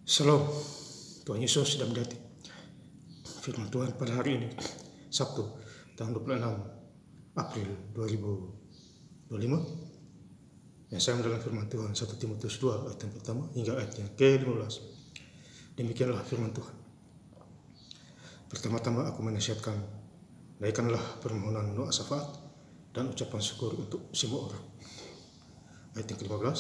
Shalom, Tuhan Yesus sudah menjadi firman Tuhan pada hari ini, Sabtu, tanggal 26 April 2025. Yang saya mendalam firman Tuhan 1 Timotius 2 ayat yang pertama hingga ayat yang ke-15. Demikianlah firman Tuhan. Pertama-tama aku menasihatkan, naikkanlah permohonan doa syafaat dan ucapan syukur untuk semua orang. Ayat yang ke-15,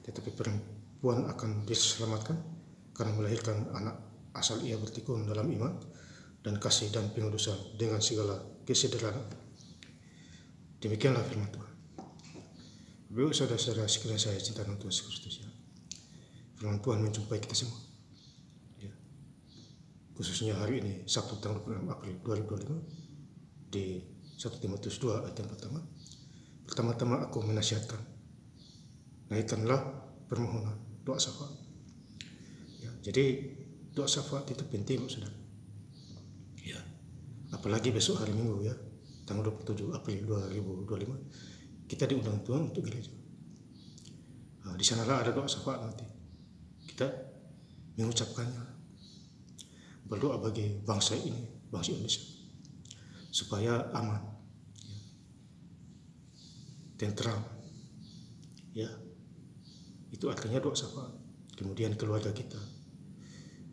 tetapi perempuan akan diselamatkan karena melahirkan anak asal ia bertekun dalam iman dan kasih dan penuh dosa dengan segala kesederhanaan. Demikianlah firman Tuhan. Bapak saudara-saudara sekalian saya cinta Tuhan Yesus Kristus, ya. Firman Tuhan menjumpai kita semua, ya. Khususnya hari ini Sabtu tanggal 26 April 2025 di 1 Timotius 2 ayat yang pertama. Pertama-tama aku menasihatkan, naikkanlah permohonan doa syafaat. Ya, jadi doa syafaat itu penting, saudara. Ya, apalagi besok hari Minggu, ya, tanggal 27 April 2025 kita diundang Tuhan untuk gereja. Nah, di sanalah ada doa syafaat nanti. Kita mengucapkannya, berdoa bagi bangsa ini, bangsa Indonesia, supaya aman, ya, tentram, ya. Itu artinya doa syafaat. Kemudian keluarga kita,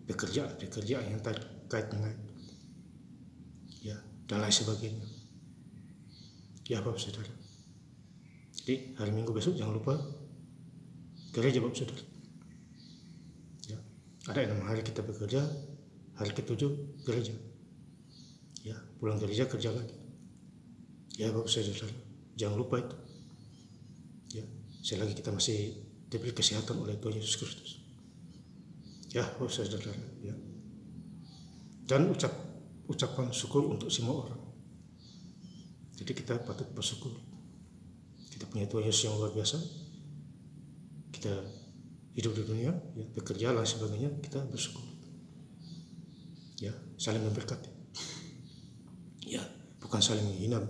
pekerjaan yang terkait dengan, ya, dan lain sebagainya. Ya, Bapak Saudara. Jadi hari Minggu besok jangan lupa gereja, Bapak Saudara. Ya, ada 6 hari kita bekerja, hari ke-7 gereja. Ya, pulang gereja kerja lagi. Ya, Bapak Saudara, jangan lupa itu. Ya, selagi kita masih diberi kesehatan oleh Tuhan Yesus Kristus. Ya, Bapak Saudara, ya. Dan ucapan syukur untuk semua orang. Jadi kita patut bersyukur. Kita punya Tuhan Yesus yang luar biasa. Kita hidup di dunia, ya, bekerja dan sebagainya, kita bersyukur. Ya, saling memberkati. Ya, bukan saling menghina,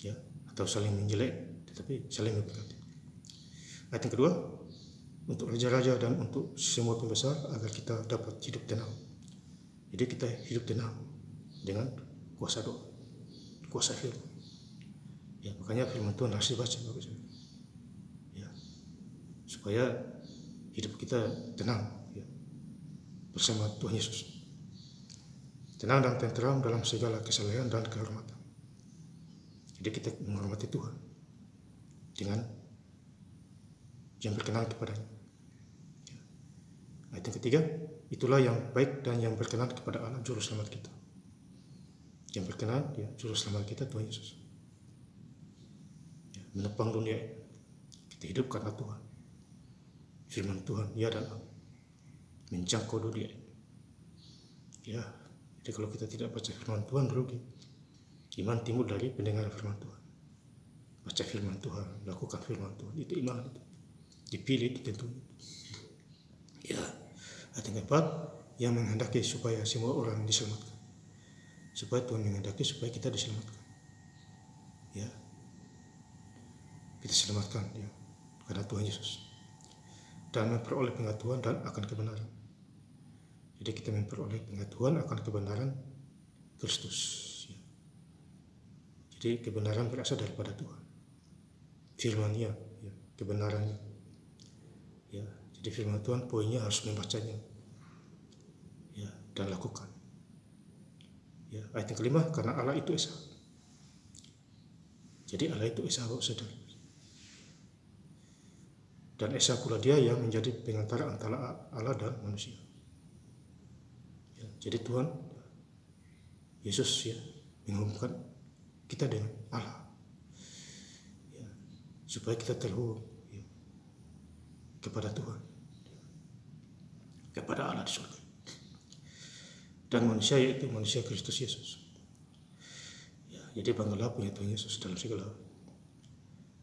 ya, atau saling menjelek, tetapi saling memberkati. Ayat yang kedua, untuk raja-raja dan untuk semua pembesar agar kita dapat hidup tenang. Jadi kita hidup tenang dengan kuasa doa, kuasa firman. Ya, makanya firman Tuhan harus dibaca, Bapak Saudara. Ya, supaya hidup kita tenang, ya, bersama Tuhan Yesus. Tenang dan tenteram dalam segala kesalehan dan kehormatan. Jadi kita menghormati Tuhan dengan yang berkenan kepadanya. Ya. Ayat yang ketiga, itulah yang baik dan yang berkenan kepada Allah Juru Selamat kita. Yang berkenan, ya, Juru Selamat kita Tuhan Yesus. Ya, menopang dunia ini. Kita hidup karena Tuhan. Firman Tuhan, ya dan amin. Menjangkau dunia ini. Ya, jadi kalau kita tidak baca firman Tuhan berugi. Iman timbul dari pendengaran firman Tuhan. Baca firman Tuhan, lakukan firman Tuhan, itu iman itu. Dipilih itu tentu. Ya, ayat yang keempat, yang menghendaki supaya semua orang diselamatkan. Supaya Tuhan menghendaki supaya kita diselamatkan. Ya, kita selamatkan, ya, karena Tuhan Yesus. Dan memperoleh pengetahuan dan akan kebenaran. Jadi kita memperoleh pengetahuan akan kebenaran Kristus. Ya. Jadi kebenaran berasal daripada Tuhan. Firman-Nya, ya, kebenarannya. Ya, jadi firman Tuhan poinnya harus membacanya, ya, dan lakukan. Ya, ayat yang kelima, karena Allah itu esa. Jadi Allah itu esa, Bapak Saudara. Dan esa pula dia yang menjadi pengantara antara Allah dan manusia. Ya, jadi Tuhan Yesus, ya, menghubungkan kita dengan Allah, ya, supaya kita terhubung, ya, kepada Tuhan, ya, kepada Allah di surga. Dan manusia yaitu manusia Kristus Yesus. Ya, jadi banggalah punya Tuhan Yesus dalam segala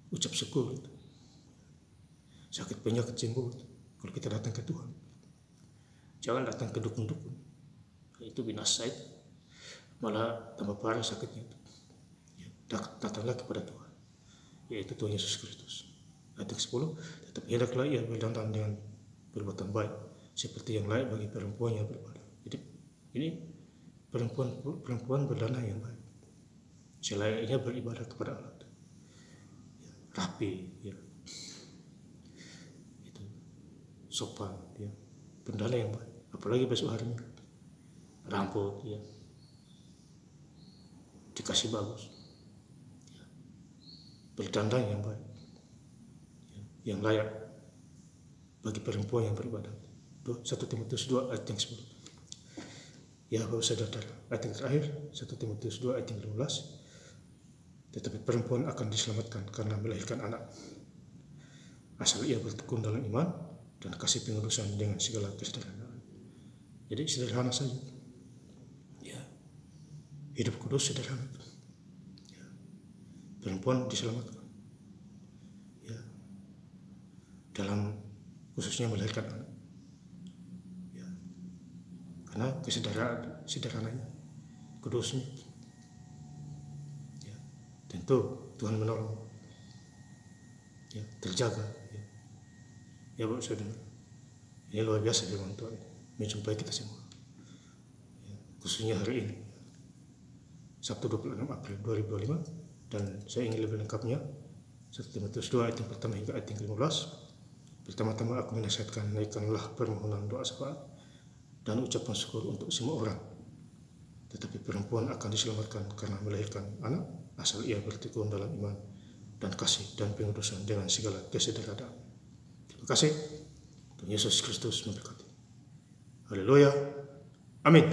ucap syukur. Itu. Sakit penyakit sembuh kalau kita datang ke Tuhan. Jangan datang ke dukun-dukun. Itu binasa itu. Malah tambah parah sakitnya itu. Ya, datanglah kepada Tuhan, yaitu Tuhan Yesus Kristus. Ayat 10, tetap hendaklah ia berdandan dengan perbuatan baik seperti yang layak bagi perempuan yang beribadah. Jadi ini perempuan berdana yang baik, selayaknya beribadah kepada Allah, ya, rapi, ya, itu sopan, ya, berdana yang baik. Apalagi besok harinya rambut, ya, dikasih bagus, ya, berdandan yang baik, ya, yang layak bagi perempuan yang beribadah. 1 Timotius 2 ayat yang 10. Ya Bapak Saudara, ayat yang terakhir 1 Timotius 2 ayat yang 15. Tetapi perempuan akan diselamatkan karena melahirkan anak, asal ia bertekun dalam iman dan kasih pengudusan dengan segala kesederhanaan. Jadi sederhana saja, ya, hidup kudus sederhana, ya. Perempuan diselamatkan, ya, dalam khususnya melahirkan anak, ya, karena sederhananya, kudusnya, ya, tentu Tuhan menolong, ya, terjaga, ya, ya Bapak Saudara, ini luar biasa firman Tuhan menjumpai kita semua, ya, khususnya hari ini, Sabtu 26 April 2025, dan saya ingin lebih lengkapnya 1 Timotius 2 ayat yang pertama hingga ayat yang 15. Pertama-tama aku menasihatkan, naikkanlah permohonan doa syafaat dan ucapan syukur untuk semua orang. Tetapi perempuan akan diselamatkan karena melahirkan anak, asal ia bertekun dalam iman dan kasih dan pengudusan dengan segala kesederhanaan. Terima kasih. Tuhan Yesus Kristus memberkati. Haleluya. Amin.